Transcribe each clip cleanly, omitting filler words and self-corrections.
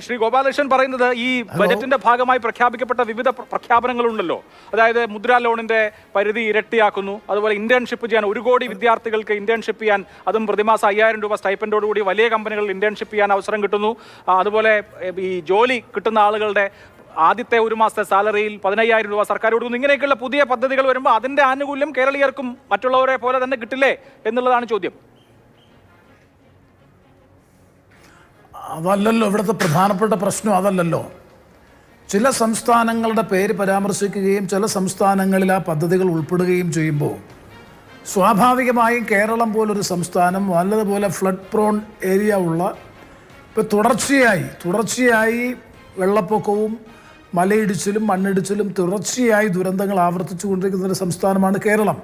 ശ്രീ ഗോപാലകൃഷ്ണൻ പറയുന്നത് ഈ ബജറ്റിന്റെ ഭാഗമായി പ്രഖ്യാപിക്കപ്പെട്ട വിവിധ പ്രഖ്യാപനങ്ങളുണ്ടല്ലോ. അതായത് മുദ്രാ ലോണിന്റെ പരിധി ഇരട്ടിയാക്കുന്നു, അതുപോലെ ഇന്റേൺഷിപ്പ് ചെയ്യാൻ 1 കോടി വിദ്യാർത്ഥികൾക്ക് ഇന്റേൺഷിപ്പ് ചെയ്യാൻ, അതും പ്രതിമാസം 5000 രൂപ സ്റ്റൈപ്പൻഡോടുകൂടി വലിയ കമ്പനികളിൽ ഇന്റേൺഷിപ്പ് ചെയ്യാൻ അവസരം കിട്ടുന്നു. അതുപോലെ ഈ ജോലി കിട്ടുന്ന ആളുകളുടെ ആദ്യത്തെ 1 മാസത്തെ സാലറിയിൽ 15000 രൂപ സർക്കാർ കൊടുക്കുന്നു. ഇങ്ങനെയൊക്കെയുള്ള പുതിയ പദ്ധതികൾ വരുമ്പോൾ അതിന്റെ ആനുകൂല്യം കേരളീയർക്കും മറ്റുള്ളവരെ പോലെ തന്നെ കിട്ടില്ലേ എന്നുള്ളതാണ് ചോദ്യം. അതല്ലല്ലോ ഇവിടുത്തെ പ്രധാനപ്പെട്ട പ്രശ്നം. അതല്ലല്ലോ, ചില സംസ്ഥാനങ്ങളുടെ പേര് പരാമർശിക്കുകയും ചില സംസ്ഥാനങ്ങളിൽ ആ പദ്ധതികൾ ഉൾപ്പെടുകയും ചെയ്യുമ്പോൾ സ്വാഭാവികമായും കേരളം പോലൊരു സംസ്ഥാനം നല്ലതുപോലെ ഫ്ലഡ് പ്രോൺ ഏരിയ ഉള്ള, ഇപ്പോൾ തുടർച്ചയായി വെള്ളപ്പൊക്കവും മലയിടിച്ചിലും മണ്ണിടിച്ചിലും തുടർച്ചയായി ദുരന്തങ്ങൾ ആവർത്തിച്ചു കൊണ്ടിരിക്കുന്ന ഒരു സംസ്ഥാനമാണ് കേരളം.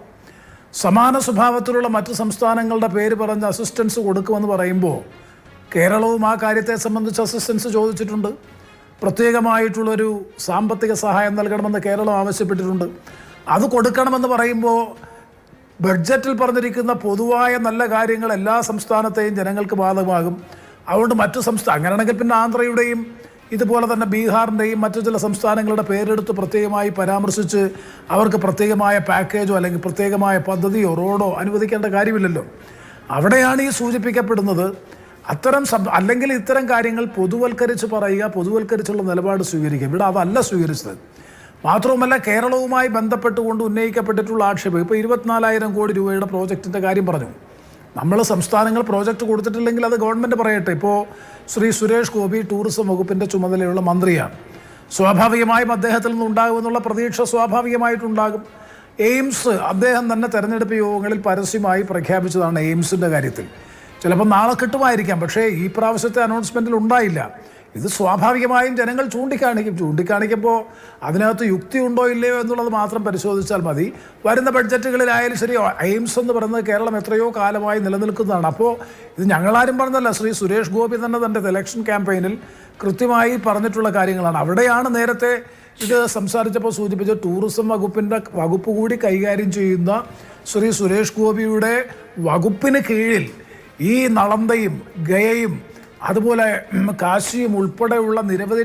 സമാന സ്വഭാവത്തിലുള്ള മറ്റ് സംസ്ഥാനങ്ങളുടെ പേര് പറഞ്ഞ് അസിസ്റ്റൻസ് കൊടുക്കുമെന്ന് പറയുമ്പോൾ കേരളവും ആ കാര്യത്തെ സംബന്ധിച്ച് അസിസ്റ്റൻസ് ചോദിച്ചിട്ടുണ്ട്. പ്രത്യേകമായിട്ടുള്ളൊരു സാമ്പത്തിക സഹായം നൽകണമെന്ന് കേരളം ആവശ്യപ്പെട്ടിട്ടുണ്ട്. അത് കൊടുക്കണമെന്ന് പറയുമ്പോൾ ബഡ്ജറ്റിൽ പറഞ്ഞിരിക്കുന്ന പൊതുവായ നല്ല കാര്യങ്ങൾ എല്ലാ സംസ്ഥാനത്തെയും ജനങ്ങൾക്ക് ബാധകമാകും. അതുകൊണ്ട് മറ്റു അങ്ങനെയാണെങ്കിൽ പിന്നെ ആന്ധ്രയുടെയും ഇതുപോലെ തന്നെ ബീഹാറിൻ്റെയും മറ്റു ചില സംസ്ഥാനങ്ങളുടെ പേരെടുത്ത് പ്രത്യേകമായി പരാമർശിച്ച് അവർക്ക് പ്രത്യേകമായ പാക്കേജോ അല്ലെങ്കിൽ പ്രത്യേകമായ പദ്ധതിയോ റോഡോ അനുവദിക്കേണ്ട കാര്യമില്ലല്ലോ. അവിടെയാണ് ഈ സൂചിപ്പിക്കപ്പെടുന്നത്. അല്ലെങ്കിൽ ഇത്തരം കാര്യങ്ങൾ പൊതുവൽക്കരിച്ച് പറയുക, പൊതുവൽക്കരിച്ചുള്ള നിലപാട് സ്വീകരിക്കുക. ഇവിടെ അതല്ല സ്വീകരിച്ചത്. മാത്രവുമല്ല, കേരളവുമായി ബന്ധപ്പെട്ടുകൊണ്ട് ഉന്നയിക്കപ്പെട്ടിട്ടുള്ള ആക്ഷേപം, ഇപ്പോൾ 24,000 കോടി രൂപയുടെ പ്രോജക്റ്റിൻ്റെ കാര്യം പറഞ്ഞു. നമ്മൾ സംസ്ഥാനങ്ങൾ പ്രോജക്റ്റ് കൊടുത്തിട്ടില്ലെങ്കിൽ അത് ഗവൺമെൻറ് പറയട്ടെ. ഇപ്പോൾ ശ്രീ സുരേഷ് ഗോപി ടൂറിസം വകുപ്പിൻ്റെ ചുമതലയുള്ള മന്ത്രിയാണ്. സ്വാഭാവികമായും അദ്ദേഹത്തിൽ നിന്നുണ്ടാകുമെന്നുള്ള പ്രതീക്ഷ സ്വാഭാവികമായിട്ടുണ്ടാകും. എയിംസ് അദ്ദേഹം തന്നെ തെരഞ്ഞെടുപ്പ് യോഗങ്ങളിൽ പരസ്യമായി പ്രഖ്യാപിച്ചതാണ്. എയിംസിൻ്റെ കാര്യത്തിൽ ചിലപ്പോൾ നാളെ കിട്ടുമായിരിക്കാം, പക്ഷേ ഈ പ്രാവശ്യത്തെ അനൗൺസ്മെൻറ്റിൽ ഉണ്ടായില്ല. ഇത് സ്വാഭാവികമായും ജനങ്ങൾ ചൂണ്ടിക്കാണിക്കുമ്പോൾ അതിനകത്ത് യുക്തി ഉണ്ടോ ഇല്ലയോ എന്നുള്ളത് മാത്രം പരിശോധിച്ചാൽ മതി. വരുന്ന ബഡ്ജറ്റുകളിലായാലും ശരി, എയിംസ് എന്ന് പറയുന്നത് കേരളം എത്രയോ കാലമായി നിലനിൽക്കുന്നതാണ്. അപ്പോൾ ഇത് ഞങ്ങളാരും പറഞ്ഞതല്ല, ശ്രീ സുരേഷ് ഗോപി തന്നെ തൻ്റെ ഇലക്ഷൻ ക്യാമ്പയിനിൽ കൃത്യമായി പറഞ്ഞിട്ടുള്ള കാര്യങ്ങളാണ്. അവിടെയാണ് നേരത്തെ ഇത് സംസാരിച്ചപ്പോൾ സൂചിപ്പിച്ച ടൂറിസം വകുപ്പ് കൂടി കൈകാര്യം ചെയ്യുന്ന ശ്രീ സുരേഷ് ഗോപിയുടെ വകുപ്പിന് കീഴിൽ ഈ നളന്തയും ഗയയും അതുപോലെ കാശിയും ഉൾപ്പെടെയുള്ള നിരവധി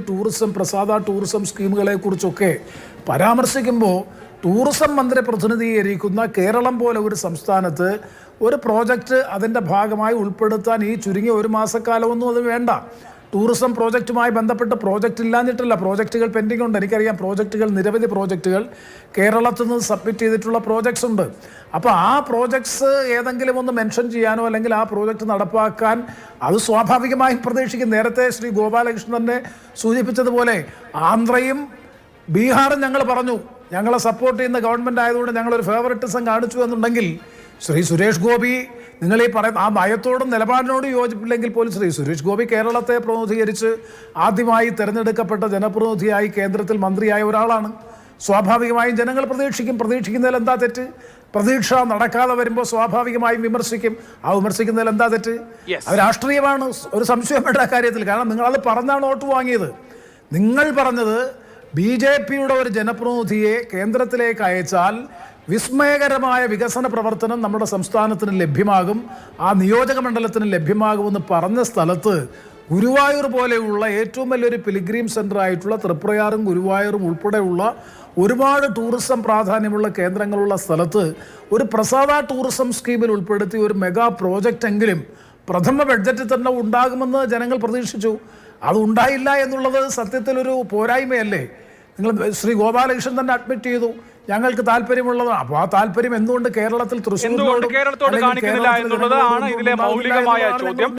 പ്രസാദ ടൂറിസം സ്കീമുകളെക്കുറിച്ചൊക്കെ പരാമർശിക്കുമ്പോൾ ടൂറിസം മന്ത്രി പ്രതിനിധീകരിക്കുന്ന കേരളം പോലെ ഒരു സംസ്ഥാനത്ത് ഒരു പ്രോജക്റ്റ് അതിൻ്റെ ഭാഗമായി ഉൾപ്പെടുത്താൻ ഈ ചുരുങ്ങിയ 1 മാസക്കാലമൊന്നും അത് വേണ്ട. ടൂറിസം പ്രോജക്റ്റുമായി ബന്ധപ്പെട്ട് പ്രോജക്റ്റ് ഇല്ലാഞ്ഞിട്ടില്ല, പ്രോജക്റ്റുകൾ പെൻഡിംഗ് ഉണ്ട്. എനിക്കറിയാം, നിരവധി പ്രോജക്റ്റുകൾ കേരളത്തിൽ നിന്ന് സബ്മിറ്റ് ചെയ്തിട്ടുള്ള പ്രോജക്ട്സ് ഉണ്ട്. അപ്പോൾ ആ പ്രോജക്ട്സ് ഏതെങ്കിലും ഒന്ന് മെൻഷൻ ചെയ്യാനോ അല്ലെങ്കിൽ ആ പ്രോജക്റ്റ് നടപ്പാക്കാൻ അത് സ്വാഭാവികമായും പ്രതീക്ഷിക്കും. നേരത്തെ ശ്രീ ഗോപാലകൃഷ്ണൻ തന്നെ സൂചിപ്പിച്ചതുപോലെ ആന്ധ്രയും ബീഹാറും ഞങ്ങൾ പറഞ്ഞു, ഞങ്ങളെ സപ്പോർട്ട് ചെയ്യുന്ന ഗവൺമെൻറ് ആയതുകൊണ്ട് ഞങ്ങളൊരു ഫേവറിറ്റിസം കാണിച്ചു എന്നുണ്ടെങ്കിൽ ശ്രീ സുരേഷ് ഗോപി, നിങ്ങൾ ഈ പറയുന്ന ആ നയത്തോടും നിലപാടിനോടും യോജിപ്പില്ലെങ്കിൽ പോലും ശ്രീ സുരേഷ് ഗോപി കേരളത്തെ പ്രതിനിധീകരിച്ച് ആദ്യമായി തിരഞ്ഞെടുക്കപ്പെട്ട ജനപ്രതിനിധിയായി കേന്ദ്രത്തിൽ മന്ത്രിയായ ഒരാളാണ്. സ്വാഭാവികമായും ജനങ്ങൾ പ്രതീക്ഷിക്കുന്നതിൽ എന്താ തെറ്റ്? പ്രതീക്ഷ നടക്കാതെ വരുമ്പോൾ സ്വാഭാവികമായും വിമർശിക്കും. ആ വിമർശിക്കുന്നതിൽ എന്താ തെറ്റ്? അത് രാഷ്ട്രീയമാണ്, ഒരു സംശയം വേണ്ട കാര്യത്തിൽ. കാരണം നിങ്ങളത് പറഞ്ഞാണ് വോട്ട് വാങ്ങിയത്. നിങ്ങൾ പറഞ്ഞത് BJPയുടെ ഒരു ജനപ്രതിനിധിയെ കേന്ദ്രത്തിലേക്ക് അയച്ചാൽ വിസ്മയകരമായ വികസന പ്രവർത്തനം നമ്മുടെ സംസ്ഥാനത്തിന് ലഭ്യമാകും, ആ നിയോജക മണ്ഡലത്തിന് ലഭ്യമാകുമെന്ന് പറഞ്ഞ സ്ഥലത്ത് ഗുരുവായൂർ പോലെയുള്ള ഏറ്റവും വലിയൊരു പിലിഗ്രീം സെൻ്റർ ആയിട്ടുള്ള തൃപ്രയാറും ഗുരുവായൂറും ഉൾപ്പെടെയുള്ള ഒരുപാട് ടൂറിസം പ്രാധാന്യമുള്ള കേന്ദ്രങ്ങളുള്ള സ്ഥലത്ത് ഒരു പ്രസാദ ടൂറിസം സ്കീമിൽ ഉൾപ്പെടുത്തി ഒരു മെഗാ പ്രോജക്റ്റ് എങ്കിലും പ്രഥമ ബഡ്ജറ്റിൽ തന്നെ ഉണ്ടാകുമെന്ന് ജനങ്ങൾ പ്രതീക്ഷിച്ചു. അത് ഉണ്ടായില്ല എന്നുള്ളത് സത്യത്തിലൊരു പോരായ്മയല്ലേ? നിങ്ങൾ ശ്രീ ഗോപാലകൃഷ്ണൻ തന്നെ അഡ്മിറ്റ് ചെയ്തു, ഞങ്ങൾക്ക് താല്പര്യമുള്ളതാണ്. അപ്പോൾ ആ താല്പര്യം എന്തുകൊണ്ട് കേരളത്തിൽ കേരളത്തോട് കാണിക്കുന്നില്ല എന്നുള്ളതാണ് ഇതിലെ മൗലികമായ ചോദ്യം.